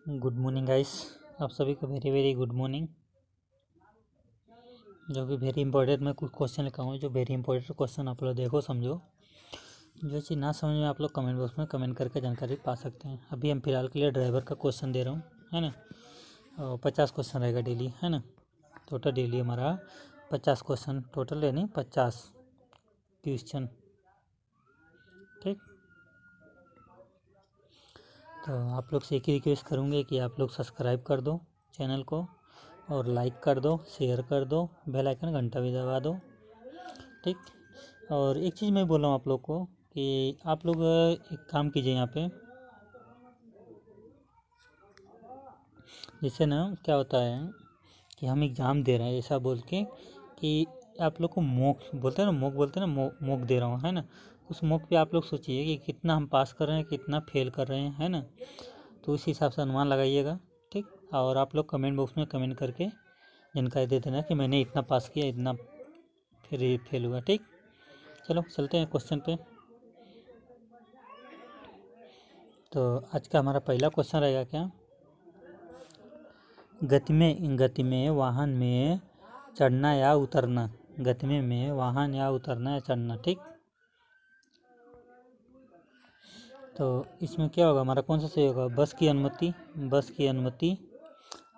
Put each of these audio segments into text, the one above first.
Good morning guys. आप सभी को वेरी वेरी गुड मॉर्निंग। जो कि वेरी इंपॉर्टेंट मैं कुछ क्वेश्चन लिखा हूँ, जो वेरी इंपॉर्टेंट क्वेश्चन आप लोग देखो समझो। जो चीज़ ना समझ में आप लोग कमेंट बॉक्स में कमेंट करके जानकारी पा सकते हैं। अभी हम फिलहाल के लिए ड्राइवर का क्वेश्चन दे रहा हूँ, है ना। और 50 क्वेश्चन रहेगा डेली, है ना। टोटल डेली हमारा 50 क्वेश्चन टोटल, यानी 50 क्वेश्चन, ठीक। तो आप लोग से एक ही रिक्वेस्ट करूँगे कि आप लोग सब्सक्राइब कर दो चैनल को, और लाइक कर दो, शेयर कर दो, बेल आइकन घंटा भी दबा दो, ठीक। और एक चीज़ मैं बोल रहा हूँ आप लोग को कि आप लोग एक काम कीजिए यहाँ पे। जैसे ना क्या होता है कि हम एग्ज़ाम दे रहे हैं ऐसा बोल के कि आप लोग को मॉक बोलते हैं ना, मॉक बोलते हैं ना, मॉक दे रहा हूँ, है ना। उस मॉक पे आप लोग सोचिए कि कितना हम पास कर रहे हैं, कितना फेल कर रहे हैं, है ना। तो उस हिसाब से अनुमान लगाइएगा, ठीक। और आप लोग कमेंट बॉक्स में कमेंट करके जानकारी दे देना कि मैंने इतना पास किया, इतना फिर फेल हुआ, ठीक। चलो चलते हैं क्वेश्चन पे। तो आज का हमारा पहला क्वेश्चन रहेगा क्या, गति में वाहन में चढ़ना या उतरना। गति में वाहन या उतरना या चढ़ना, ठीक। तो इसमें क्या होगा, हमारा कौन सा सही होगा। बस की अनुमति,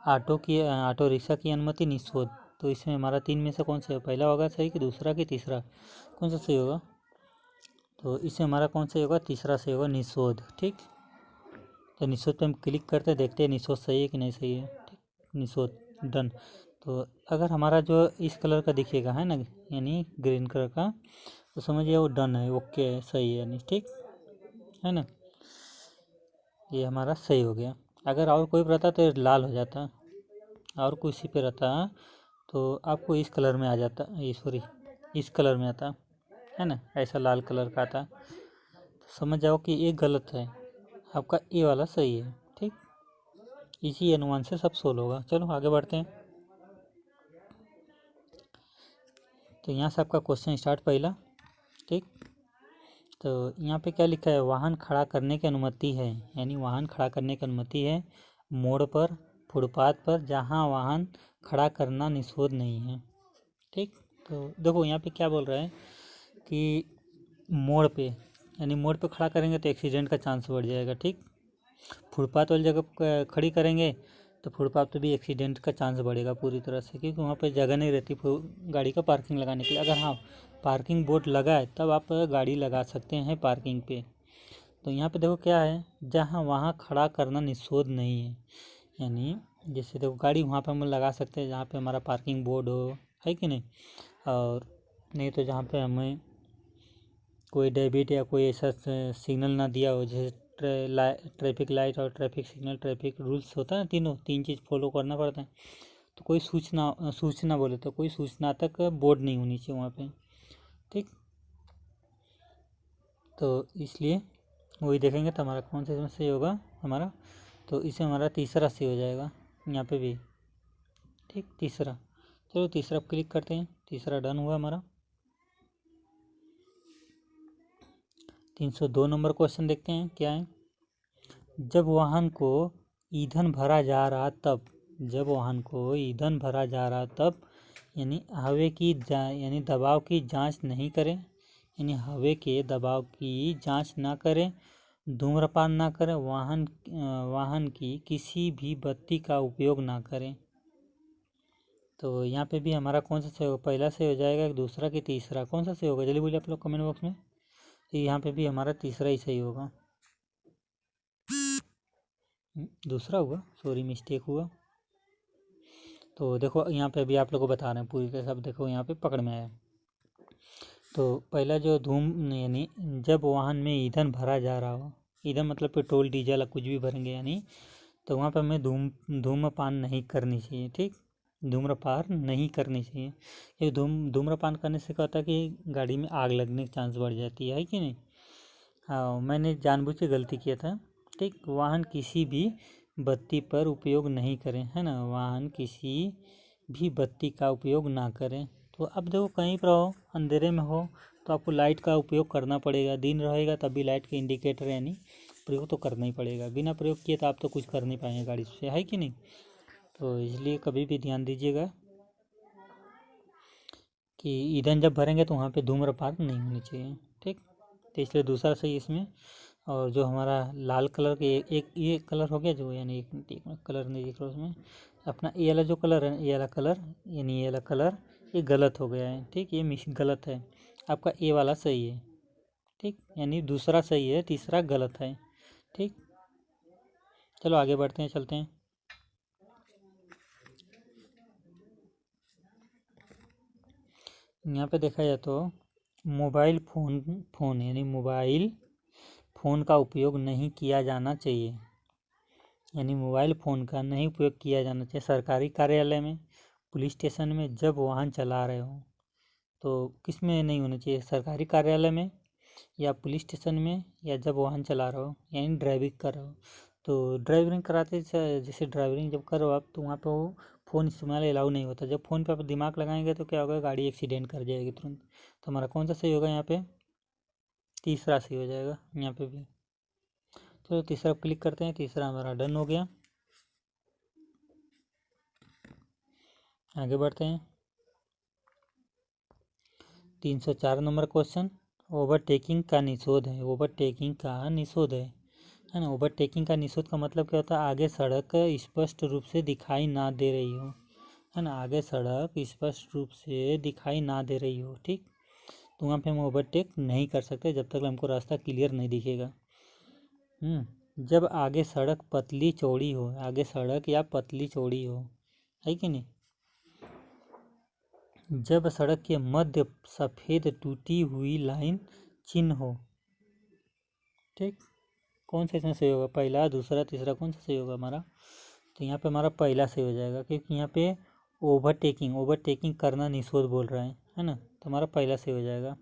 ऑटो रिक्शा की अनुमति, निषेध। तो इसमें हमारा 3 में से कौन सा है, पहला होगा सही कि दूसरा कि तीसरा, कौन सा सही होगा। तो इसमें हमारा कौन सा होगा, तीसरा सही होगा, निषेध, ठीक। तो निषेध पे हम क्लिक करते देखते हैं निषेध सही है कि नहीं सही है, ठीक। निषेध डन। तो अगर हमारा जो इस कलर का दिखेगा, है ना, यानी ग्रीन कलर का, तो समझिए वो डन है, ओके है, सही है यानी, ठीक है ना। ये हमारा सही हो गया। अगर और कोई रहता तो लाल हो जाता, और किसी पे रहता तो आपको इस कलर में आ जाता, सॉरी इस कलर में आता, है ना, ऐसा लाल कलर का आता। तो समझ जाओ कि ये गलत है, आपका ये वाला सही है, ठीक। इसी अनुमान से सब सोल्व होगा। चलो आगे बढ़ते हैं। तो यहाँ से आपका क्वेश्चन स्टार्ट पहला, ठीक। तो यहाँ पे क्या लिखा है, वाहन खड़ा करने की अनुमति है, यानी वाहन खड़ा करने की अनुमति है मोड़ पर, फुटपाथ पर, जहाँ वाहन खड़ा करना निषेध नहीं है, ठीक। तो देखो यहाँ पे क्या बोल रहा है कि मोड़ पे, यानी मोड़ पे खड़ा करेंगे तो एक्सीडेंट का चांस बढ़ जाएगा, ठीक। फुटपाथ वाली जगह खड़ी करेंगे तो फुटपाथ पे भी एक्सीडेंट का चांस बढ़ेगा पूरी तरह से, क्योंकि वहाँ पे जगह नहीं रहती गाड़ी का पार्किंग लगाने के लिए। अगर हाँ पार्किंग बोर्ड लगा है तब आप गाड़ी लगा सकते हैं पार्किंग पे। तो यहाँ पे देखो क्या है, जहाँ वहाँ खड़ा करना निषेध नहीं है, यानी जैसे देखो गाड़ी वहाँ पे हम लगा सकते हैं जहाँ पे हमारा पार्किंग बोर्ड हो, है कि नहीं। और नहीं तो जहाँ पे हमें कोई डेबिट या कोई ऐसा सिग्नल ना दिया हो, जैसे ट्रैफिक लाइट और ट्रैफिक सिग्नल, ट्रैफिक रूल्स होता है ना, तीन चीज़ फॉलो करना पड़ता है। तो कोई सूचना बोले तो कोई सूचनात्मक बोर्ड नहीं होनी चाहिए वहाँ पे, ठीक। तो इसलिए वही देखेंगे तो हमारा कौन सा इसमें सही होगा हमारा। तो इसे हमारा तीसरा सही हो जाएगा यहाँ पे भी, ठीक, तीसरा। चलो तीसरा क्लिक करते हैं, तीसरा डन हुआ हमारा। 302 नंबर क्वेश्चन देखते हैं क्या है। जब वाहन को ईंधन भरा जा रहा तब, जब वाहन को ईंधन भरा जा रहा तब, यानी हवा की यानी दबाव की जांच नहीं करें, यानी हवा के दबाव की जांच ना करें, धूम्रपान ना करें, वाहन की किसी भी बत्ती का उपयोग ना करें। तो यहाँ पे भी हमारा कौन सा सही होगा, पहला सही हो जाएगा, दूसरा कि तीसरा, कौन सा सही होगा जल्दी बोलिए आप लोग कमेंट बॉक्स में। तो यहाँ पे भी हमारा तीसरा ही सही होगा, दूसरा हुआ, सॉरी मिस्टेक हुआ। तो देखो यहाँ पे भी आप लोगों को बता रहे हैं पूरी तरह, सब देखो यहाँ पे पकड़ में आया। तो पहला जो यानी जब वाहन में ईंधन भरा जा रहा हो, ईंधन मतलब पेट्रोल डीजल कुछ भी भरेंगे यानी, तो वहाँ पर हमें धूम्रपान नहीं करनी चाहिए, ठीक। धूम्रपान नहीं करनी चाहिए, ये धूम्रपान करने से क्या होता है कि गाड़ी में आग लगने के चांस बढ़ जाती है कि नहीं। हाँ मैंने जानबूझ के गलती किया था, ठीक। वाहन किसी भी बत्ती पर उपयोग नहीं करें, है ना, वाहन किसी भी बत्ती का उपयोग ना करें। तो अब देखो कहीं पर हो, अंधेरे में हो, तो आपको लाइट का उपयोग करना पड़ेगा, दिन रहेगा तब भी लाइट के इंडिकेटर यानी प्रयोग तो करना ही पड़ेगा, बिना प्रयोग किए तो आप तो कुछ कर नहीं पाएंगे गाड़ी से, है कि नहीं। तो इसलिए कभी भी ध्यान दीजिएगा कि ईंधन जब भरेंगे तो वहाँ पे धूम्रपान नहीं होनी चाहिए, ठीक। तो इसलिए दूसरा सही इसमें। और जो हमारा लाल कलर के एक ये कलर हो गया जो, यानी एक कलर नहीं दिख रहा उसमें अपना, ये वाला जो कलर है, ये वाला कलर यानी ये वाला कलर ये गलत हो गया है, ठीक। ये गलत है, आपका ए वाला सही है, ठीक। यानी दूसरा सही है, तीसरा गलत है, ठीक। चलो आगे बढ़ते हैं, चलते हैं। यहाँ पे देखा जाए तो मोबाइल फ़ोन यानी मोबाइल फ़ोन का उपयोग नहीं किया जाना चाहिए, यानी मोबाइल फ़ोन का नहीं उपयोग किया जाना चाहिए सरकारी कार्यालय में, पुलिस स्टेशन में जब वाहन चला रहे हो। तो किस में नहीं होना चाहिए, सरकारी कार्यालय में या पुलिस स्टेशन में, या जब वाहन चला रहे हो यानी ड्राइविंग कर रहे हो। तो ड्राइविंग कराते जैसे ड्राइविंग जब करो आप, तो वहाँ पे वो फ़ोन इस्तेमाल अलाउ नहीं होता। जब फ़ोन पे आप दिमाग लगाएंगे तो क्या होगा, गाड़ी एक्सीडेंट कर जाएगी तुरंत। तो हमारा कौन सा सही होगा यहाँ पे, तीसरा सही हो जाएगा यहाँ पे भी। तो तीसरा क्लिक करते हैं, तीसरा हमारा डन हो गया। आगे बढ़ते हैं। 304 नंबर क्वेश्चन, ओवरटेकिंग का निषेध है। ओवरटेकिंग का निषेध है ना। ओवरटेकिंग का निषेध का मतलब क्या होता है, आगे सड़क स्पष्ट रूप से दिखाई ना दे रही हो, है ना। आगे सड़क स्पष्ट रूप से दिखाई ना दे रही हो, ठीक। तो वहाँ पे हम ओवरटेक नहीं कर सकते जब तक हमको रास्ता क्लियर नहीं दिखेगा। जब आगे सड़क पतली चौड़ी हो, आगे सड़क या पतली चौड़ी हो, है कि नहीं। जब सड़क के मध्य सफ़ेद टूटी हुई लाइन चिन्ह हो, ठीक। कौन सा इसमें सही होगा, पहला, दूसरा, तीसरा, कौन सा सही होगा हमारा। तो यहाँ पे हमारा पहला सही हो जाएगा, क्योंकि यहाँ पे ओवरटेकिंग करना निषेध बोल रहा है ना। तो हमारा पहला सही हो जाएगा।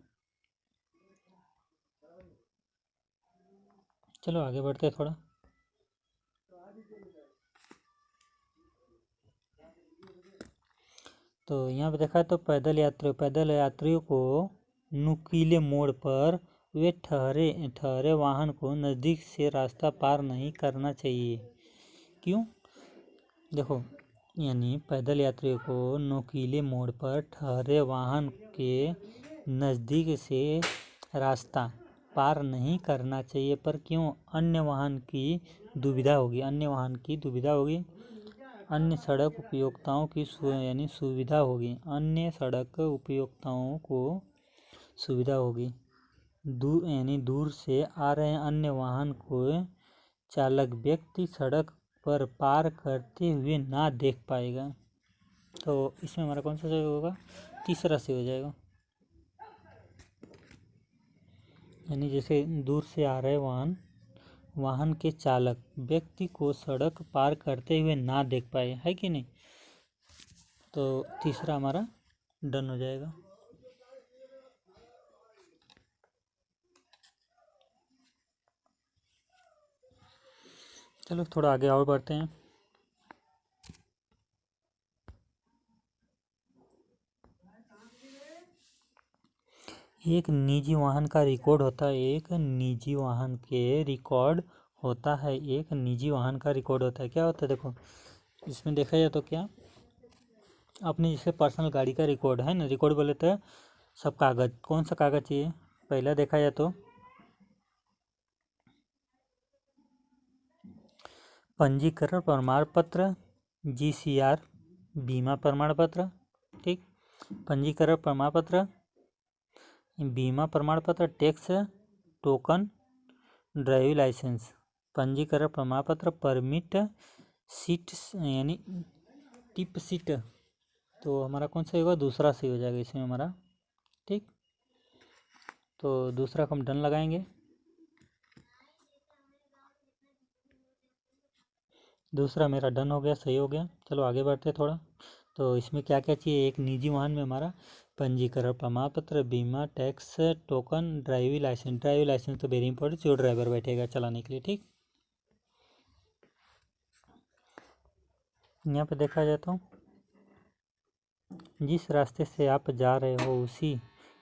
चलो आगे बढ़ते हैं थोड़ा। तो यहाँ पे देखा तो पैदल यात्रियों को नुकीले मोड़ पर वे ठहरे वाहन को नज़दीक से रास्ता पार नहीं करना चाहिए। क्यों, देखो, यानी पैदल यात्रियों को नुकीले मोड़ पर ठहरे वाहन के नज़दीक से रास्ता पार नहीं करना चाहिए। पर क्यों, अन्य वाहन की दुविधा होगी, अन्य सड़क उपयोक्ताओं की यानी सुविधा होगी, अन्य सड़क उपयोक्ताओं को सुविधा होगी। यानी दूर से आ रहे अन्य वाहन को चालक व्यक्ति सड़क पर पार करते हुए ना देख पाएगा। तो इसमें हमारा कौन सा सही होगा, तीसरा सही हो जाएगा। यानी जैसे दूर से आ रहे वाहन के चालक व्यक्ति को सड़क पार करते हुए ना देख पाए, है कि नहीं। तो तीसरा हमारा डन हो जाएगा। चलो थोड़ा आगे और बढ़ते हैं। एक निजी वाहन का रिकॉर्ड होता है, एक निजी वाहन का रिकॉर्ड होता है। क्या होता है, देखो इसमें देखा जाए तो क्या, अपने जैसे पर्सनल गाड़ी का रिकॉर्ड है ना। रिकॉर्ड बोले तो सब कागज, कौन सा कागज चाहिए, पहला देखा जाए तो पंजीकरण प्रमाण पत्र, GCR बीमा प्रमाण पत्र, ठीक। पंजीकरण प्रमाण पत्र, बीमा प्रमाण पत्र, टैक्स टोकन, ड्राइविंग लाइसेंस। पंजीकरण प्रमाण पत्र, परमिट सीट यानी टिप सीट। तो हमारा कौन सा होगा, दूसरा सही हो जाएगा इसमें हमारा, ठीक। तो दूसरा को हम डन लगाएंगे। दूसरा मेरा डन हो गया, सही हो गया। चलो आगे बढ़ते थोड़ा। तो इसमें क्या क्या चाहिए, एक निजी वाहन में हमारा पंजीकरण प्रमाण पत्र, बीमा, टैक्स टोकन, ड्राइविंग लाइसेंस तो वेरी इंपॉर्टेंट, जो ड्राइवर बैठेगा चलाने के लिए, ठीक। यहाँ पे देखा जाए तो जिस रास्ते से आप जा रहे हो उसी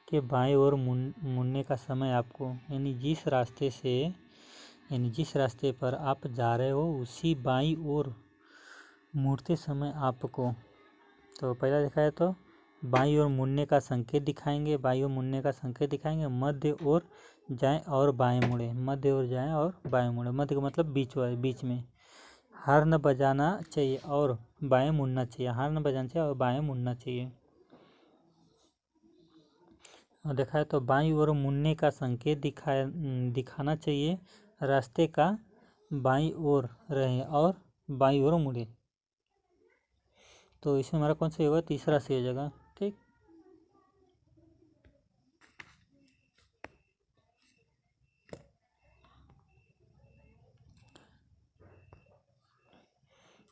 के बाएं ओर मुड़ने का समय आपको, यानी जिस रास्ते से यानी जिस रास्ते पर आप जा रहे हो उसी बाईं ओर मुड़ते समय आपको, तो पहला देखा है तो बाईं ओर मुड़ने का संकेत दिखाएंगे, बाईं ओर मुड़ने का संकेत दिखाएंगे, मध्य ओर जाएं और बाएं मुड़े, मध्य ओर जाएं और बाएं मुड़े, मध्य का मतलब बीच में। हॉर्न बजाना चाहिए और बाएं मुड़ना चाहिए, हॉर्न बजाना चाहिए और बाएं मुड़ना चाहिए। और देखा है तो बाईं ओर मुड़ने का संकेत दिखाना चाहिए, रास्ते का बाईं ओर रहे और बाईं ओर मुड़े। तो इसमें हमारा कौन सा होगा? तीसरा सही हो जाएगा। ठीक,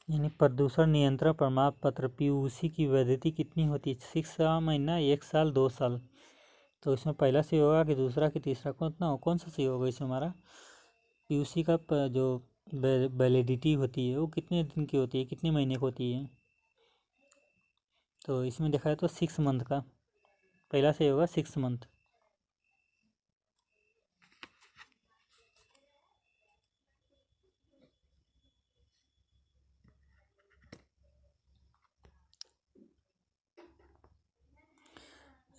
यानी प्रदूषण नियंत्रण प्रमाण पत्र PUC की वैधता कितनी होती है? 6 महीना, 1 साल, 2 साल। तो इसमें पहला सही होगा कि दूसरा कि तीसरा? कौन सा सही होगा इसमें हमारा? PUC का जो वैलिडिटी होती है वो कितने दिन की होती है, कितने महीने की होती है? तो इसमें देखा है तो 6 मंथ का, पहला सही होगा 6 मंथ।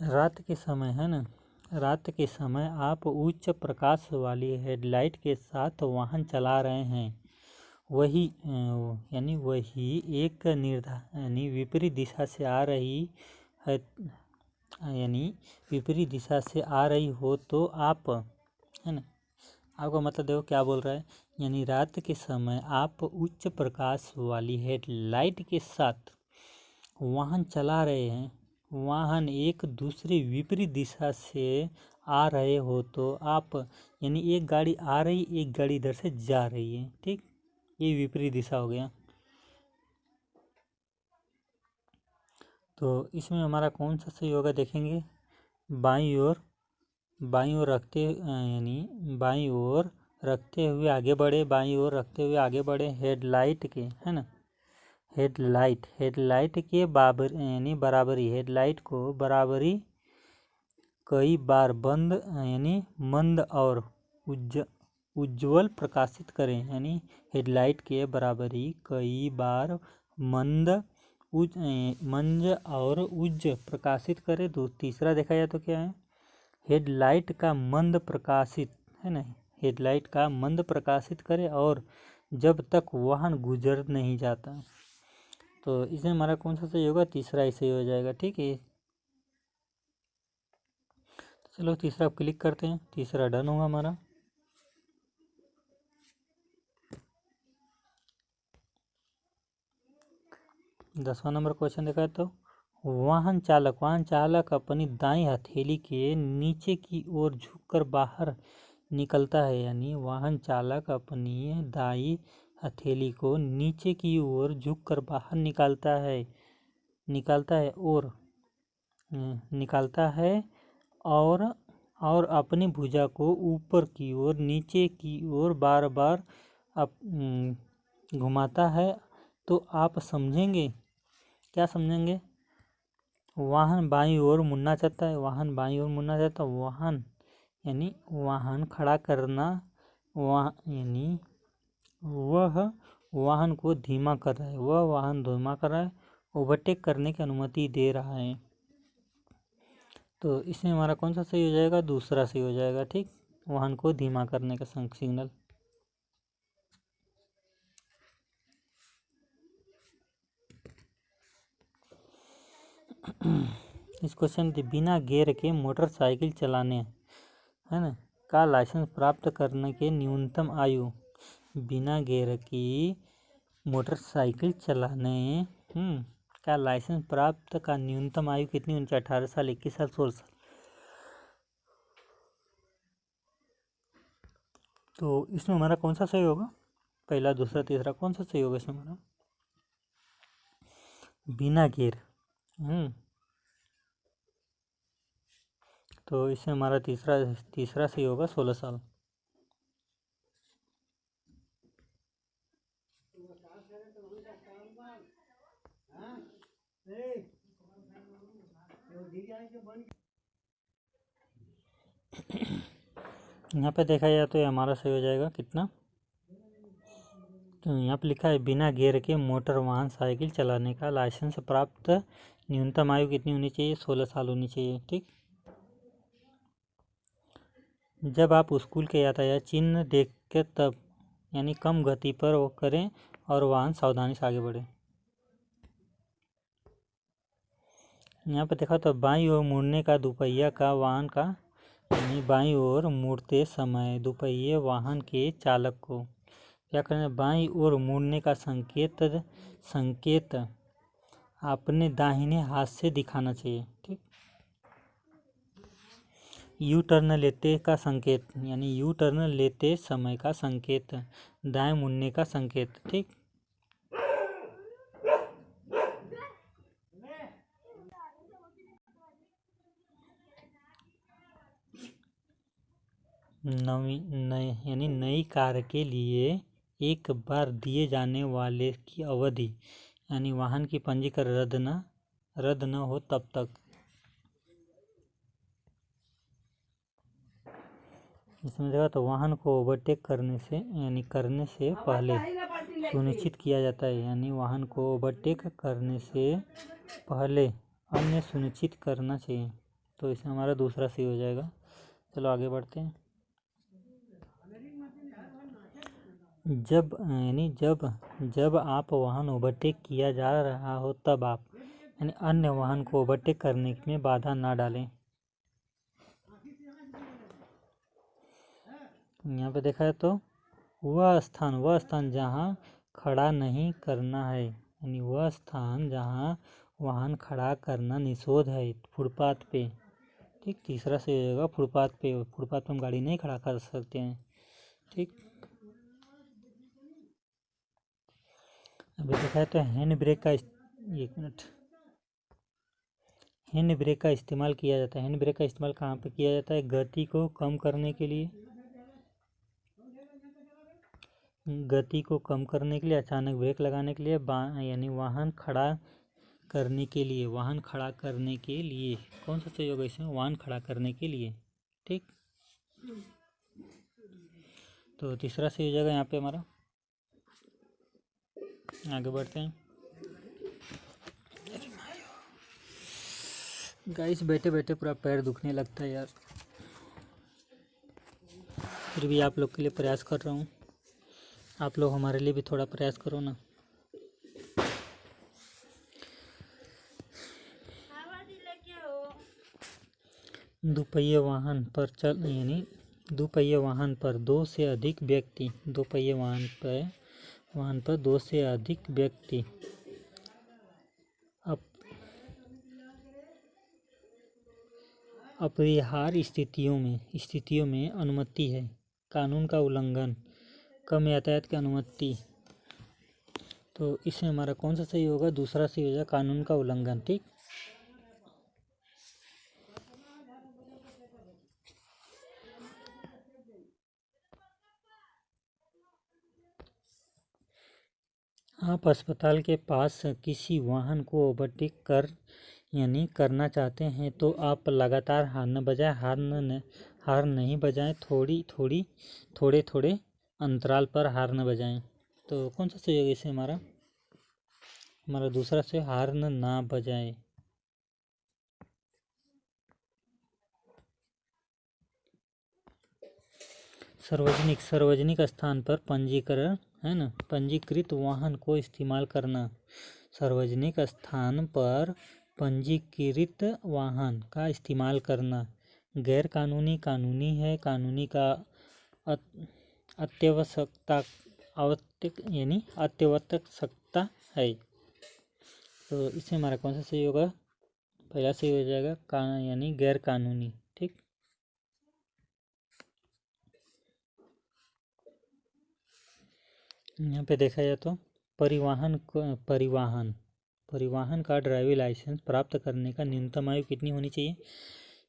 रात के समय है ना, रात के समय आप उच्च प्रकाश वाली हेडलाइट के साथ वाहन चला रहे हैं, वही एक यानी विपरीत दिशा से आ रही है, यानी विपरीत दिशा से आ रही हो तो आप, है ना, आपका मतलब देखो क्या बोल रहा है, यानी रात के समय आप उच्च प्रकाश वाली हेडलाइट के साथ वाहन चला रहे हैं, वाहन एक दूसरे विपरीत दिशा से आ रहे हो तो आप, यानी एक गाड़ी आ रही, एक गाड़ी इधर से जा रही है, ठीक, ये विपरीत दिशा हो गया। तो इसमें हमारा कौन सा सही होगा देखेंगे, बाईं ओर रखते, यानी बाईं ओर रखते हुए आगे बढ़े, बाईं ओर रखते हुए आगे बढ़े, हेडलाइट के, है ना, हेडलाइट के बराबरी, हेडलाइट को बराबरी कई बार बंद, यानी मंद और उज्ज्वल प्रकाशित करें, यानी हेडलाइट के बराबरी कई बार मंद और उज्ज प्रकाशित करें। तो तीसरा देखा जाए तो क्या है, हेडलाइट का मंद प्रकाशित, है ना, हेडलाइट का मंद प्रकाशित करे और जब तक वाहन गुजर नहीं जाता। तो इसमें हमारा कौन सा सही होगा? तीसरा ही सही हो जाएगा। ठीक है, चलो तीसरा क्लिक करते हैं, तीसरा डन होगा हमारा। दसवां नंबर क्वेश्चन देखा है तो वाहन चालक अपनी दाईं हथेली के नीचे की ओर झुककर बाहर निकलता है, यानी वाहन चालक अपनी दाईं हथेली को नीचे की ओर झुककर बाहर निकालता है और अपनी भुजा को ऊपर की ओर, नीचे की ओर बार बार घुमाता है। तो आप समझेंगे, क्या समझेंगे? वाहन बाईं ओर मुड़ना चाहता है, वाहन यानी वाहन खड़ा करना, यानी वह वाहन को धीमा कर रहा है, ओवरटेक करने की अनुमति दे रहा है। तो इसमें हमारा कौन सा सही हो जाएगा? दूसरा सही हो जाएगा। ठीक, वाहन को धीमा करने का सिग्नल। इस क्वेश्चन बिना गियर के मोटरसाइकिल चलाने, है ना, का लाइसेंस प्राप्त करने के न्यूनतम आयु, बिना गियर की मोटरसाइकिल चलाने का लाइसेंस प्राप्त का न्यूनतम आयु कितनी होनी चाहिए? 18 साल, 21 साल, 16 साल। तो इसमें हमारा कौन सा सही होगा? पहला, दूसरा, तीसरा, कौन सा सही होगा इसमें हमारा? बिना गियर। तो इसमें हमारा तीसरा सही होगा, 16 साल। यहाँ पे देखा जाए तो ये हमारा सही हो जाएगा कितना। तो यहाँ पे लिखा है बिना गियर के मोटर वाहन साइकिल चलाने का लाइसेंस प्राप्त न्यूनतम आयु कितनी होनी चाहिए? 16 साल होनी चाहिए। ठीक। जब आप स्कूल के यातायात चिन्ह देख के तब यानी कम गति पर वो करें और वाहन सावधानी से आगे बढ़े। यहाँ पे देखा तो बाईं ओर मुड़ने का दुपहिया का वाहन का यानी बाईं ओर मुड़ते समय दुपहिए वाहन के चालक को क्या करना है? बाईं ओर मुड़ने का संकेत अपने दाहिने हाथ से दिखाना चाहिए। ठीक। यू टर्न लेते का संकेत यानी यू टर्न लेते समय का संकेत दाएं मुड़ने का संकेत। ठीक। यानी नई कार के लिए एक बार दिए जाने वाले की अवधि यानी वाहन की पंजीकरण रद्द न हो तब तक। इसमें देखा तो वाहन को ओवरटेक करने से पहले सुनिश्चित किया जाता है यानी वाहन को ओवरटेक करने से पहले अन्य सुनिश्चित करना चाहिए। तो इसमें हमारा दूसरा सही हो जाएगा। चलो आगे बढ़ते हैं। जब आप वाहन ओवरटेक किया जा रहा हो तब आप यानी अन्य वाहन को ओवरटेक करने में बाधा ना डालें। यहाँ पे देखा है तो वह स्थान जहाँ खड़ा नहीं करना है यानी वह स्थान जहाँ वाहन खड़ा करना निषेध है फुटपाथ पे। ठीक। तीसरा से हो जाएगा फुटपाथ पे हम गाड़ी नहीं खड़ा कर सकते हैं। ठीक। अभी देखा है तो हैंड ब्रेक का इस्तेमाल किया जाता है। हैंड ब्रेक का इस्तेमाल कहाँ पे किया जाता है? गति को कम करने के लिए, अचानक ब्रेक लगाने के लिए, यानी वाहन खड़ा करने के लिए। कौन सा सही होगा इसमें? वाहन खड़ा करने के लिए। ठीक। तो तीसरा सही हो जाएगा यहाँ पे हमारा। आगे बढ़ते हैं। गाइस बैठे बैठे पूरा पैर दुखने लगता है यार, फिर भी आप लोग के लिए प्रयास कर रहा हूँ। आप लोग हमारे लिए भी थोड़ा प्रयास करो ना। दुपहिया वाहन पर दो से अधिक व्यक्ति अपरिहार्य स्थितियों में अनुमति है। कानून का उल्लंघन, कम यातायात की अनुमति। तो इसमें हमारा कौन सा सही होगा? दूसरा सही हो जाएगा कानून का उल्लंघन। ठीक। आप अस्पताल के पास किसी वाहन को ओवरटेक करना चाहते हैं तो आप लगातार हार्न नहीं बजाएं, थोड़े थोड़े अंतराल पर हार्न बजाएं। तो कौन सा सही होगा इसे? हमारा दूसरा से हार्न ना बजाएं। सार्वजनिक स्थान पर पंजीकृत वाहन को इस्तेमाल करना। सार्वजनिक स्थान पर पंजीकृत वाहन का इस्तेमाल करना गैर कानूनी है। कानूनी का अत्यावश्यकता है। तो इससे हमारा कौन सा सही होगा? पहला सही हो जाएगा यानी गैर कानूनी। ठीक। यहाँ पे देखा जाए तो परिवहन का ड्राइविंग लाइसेंस प्राप्त करने का न्यूनतम आयु कितनी होनी चाहिए?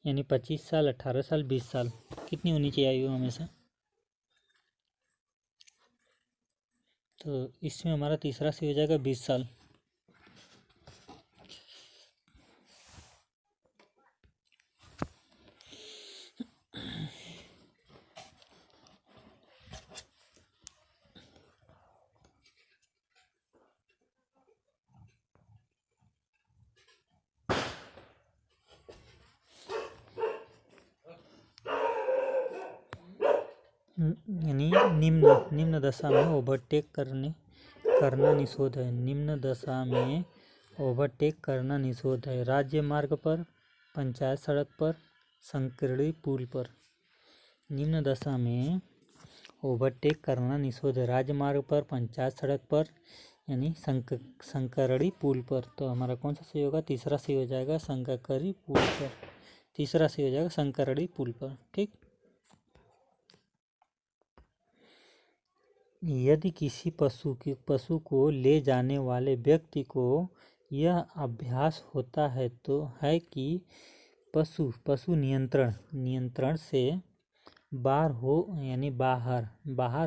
यानी 25 साल, 18 साल, 20 साल कितनी होनी चाहिए आयु हमेशा? तो इसमें हमारा तीसरा से हो जाएगा 20 साल। यानी निम्न दशा में ओवरटेक करना निषेध है। निम्न दशा में ओवरटेक करना निषेध है। राज्य मार्ग पर, पंचायत सड़क पर, संकीर्ण पुल पर। निम्न दशा में ओवरटेक करना निषेध है। राज्य मार्ग पर, पंचायत सड़क पर, यानी संकीर्ण पुल पर। तो हमारा कौन सा सही होगा? तीसरा सही हो जाएगा, संकीर्ण पुल पर। तीसरा सही हो जाएगा, संकीर्ण पुल पर। ठीक। यदि किसी पशु को ले जाने वाले व्यक्ति को यह अभ्यास होता है तो है कि पशु नियंत्रण से बाहर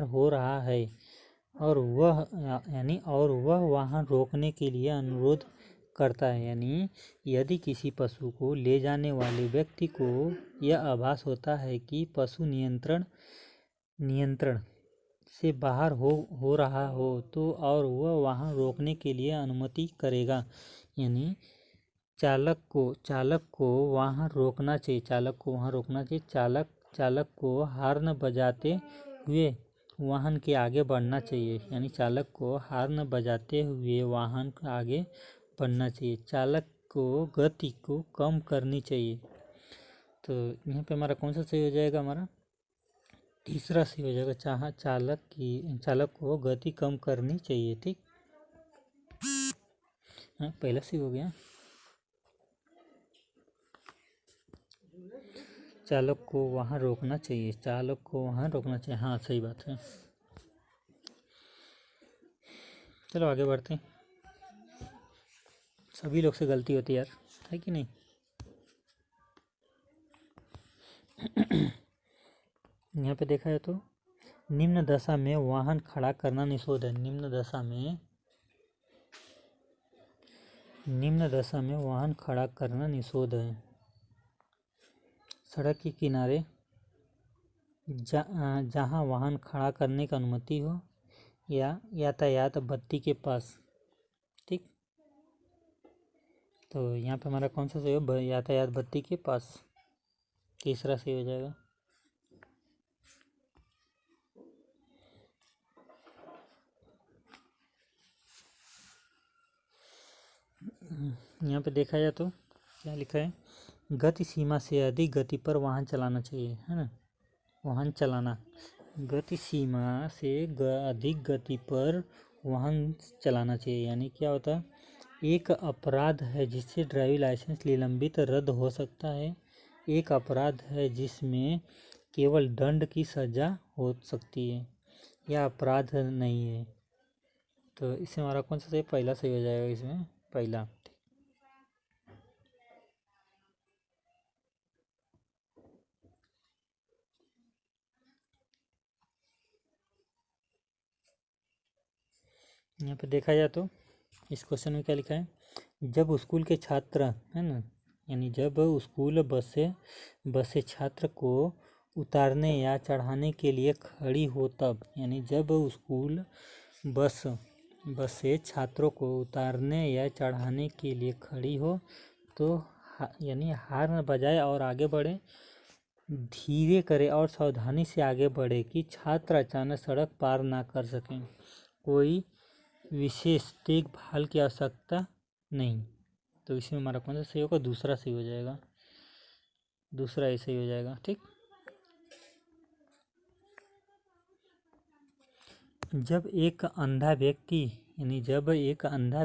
हो रहा है और वह वाहन रोकने के लिए अनुरोध करता है। यानी यदि किसी पशु को ले जाने वाले व्यक्ति को यह आभास होता है कि पशु नियंत्रण से बाहर हो रहा हो तो और वह वाहन रोकने के लिए अनुमति करेगा। यानी चालक को वाहन रोकना चाहिए। चालक को हॉर्न बजाते हुए वाहन के आगे बढ़ना चाहिए। यानी चालक को हॉर्न बजाते हुए वाहन के आगे बढ़ना चाहिए। चालक को गति को कम करनी चाहिए। तो यहाँ पे हमारा कौन सा सही हो जाएगा? हमारा तीसरा सही हो जाएगा, चालक को गति कम करनी चाहिए। ठीक। हाँ, पहला सही हो गया। चालक को वहाँ रोकना चाहिए। हाँ, सही बात है। चलो आगे बढ़ते हैं। सभी लोग से गलती होती है यार, है कि नहीं? यहाँ पे देखा है तो निम्न दशा में वाहन खड़ा करना निषेध है। निम्न दशा में वाहन खड़ा करना निषेध है। सड़क के किनारे जहाँ वाहन खड़ा करने की अनुमति हो या यातायात बत्ती के पास। ठीक। तो यहाँ पे हमारा कौन सा सही हो? यातायात बत्ती के पास। तीसरा सही हो जाएगा। यहाँ पे देखा जाए तो क्या लिखा है? गति सीमा से अधिक गति पर वाहन चलाना चाहिए, है ना? वाहन चलाना, गति सीमा से अधिक गति पर वाहन चलाना चाहिए। यानी क्या होता है? एक अपराध है जिससे ड्राइविंग लाइसेंस निलंबित रद्द हो सकता है। एक अपराध है जिसमें केवल दंड की सजा हो सकती है। यह अपराध नहीं है। तो इससे हमारा कौन सा सही? पहला सही हो जाएगा इसमें, पहला। यहाँ पे देखा जाए तो इस क्वेश्चन में क्या लिखा है? जब स्कूल के छात्र, है ना, यानी जब स्कूल बसें छात्र को उतारने या चढ़ाने के लिए खड़ी हो तब। यानी जब स्कूल बसें छात्रों को उतारने या चढ़ाने के लिए खड़ी हो तो यानी हॉर्न बजाए और आगे बढ़े, धीरे करे और सावधानी से आगे बढ़े कि छात्र अचानक सड़क पार ना कर सकें। कोई विशेष देखभाल की आवश्यकता नहीं। तो इसमें हमारा कौन सा सही होगा? दूसरा सही हो जाएगा। दूसरा ऐसे ही हो जाएगा। ठीक। जब एक अंधा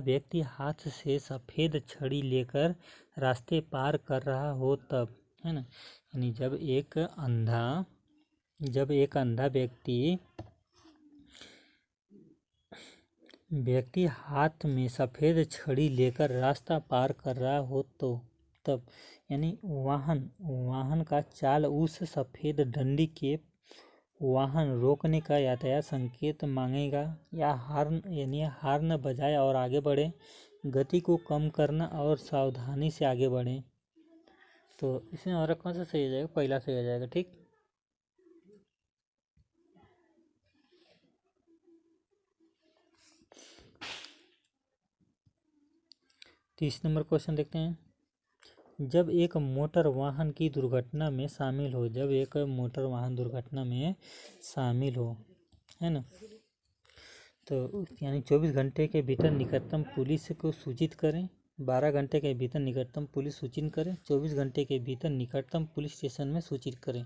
व्यक्ति हाथ से सफ़ेद छड़ी लेकर रास्ते पार कर रहा हो तब, है ना, यानी जब एक अंधा व्यक्ति हाथ में सफ़ेद छड़ी लेकर रास्ता पार कर रहा हो तो तब, यानी वाहन का चाल उस सफ़ेद डंडी के वाहन रोकने का यातायात संकेत मांगेगा या हॉर्न बजाए और आगे बढ़े, गति को कम करना और सावधानी से आगे बढ़े। तो इसमें हमारा कौन सा सही हो जाएगा? पहला सही हो जाएगा। ठीक। तीस नंबर क्वेश्चन देखते हैं। जब एक मोटर वाहन की दुर्घटना में शामिल हो, जब एक मोटर वाहन दुर्घटना में शामिल हो, है ना, तो यानी 24 घंटे के भीतर निकटतम पुलिस को सूचित करें, 12 घंटे के भीतर निकटतम पुलिस सूचित करें, 24 घंटे के भीतर निकटतम पुलिस स्टेशन में सूचित करें,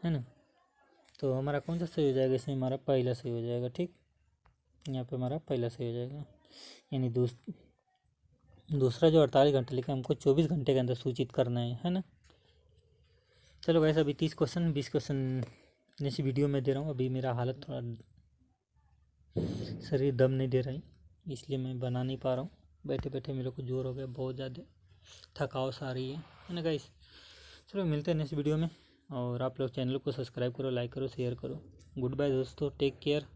है ना। तो हमारा कौन सा सही हो जाएगा, इसमें हमारा पहला सही हो जाएगा। ठीक, यहाँ पे हमारा पहला सही हो जाएगा, यानी दूसरा जो 48 घंटे लिखा है हमको 24 घंटे के अंदर सूचित करना है ना। चलो वैसे अभी 30 क्वेश्चन 20 क्वेश्चन इस वीडियो में दे रहा हूँ। अभी मेरा हालत थोड़ा शरीर दम नहीं दे रहा है, इसलिए मैं बना नहीं पा रहा हूँ। बैठे बैठे मेरे को जोर हो गया, बहुत ज़्यादा थकावट सा आ रही है ना गाइस। चलो मिलते हैं नेक्स्ट वीडियो में, और आप लोग चैनल को सब्सक्राइब करो, लाइक करो, शेयर करो। गुड बाय दोस्तों, टेक केयर।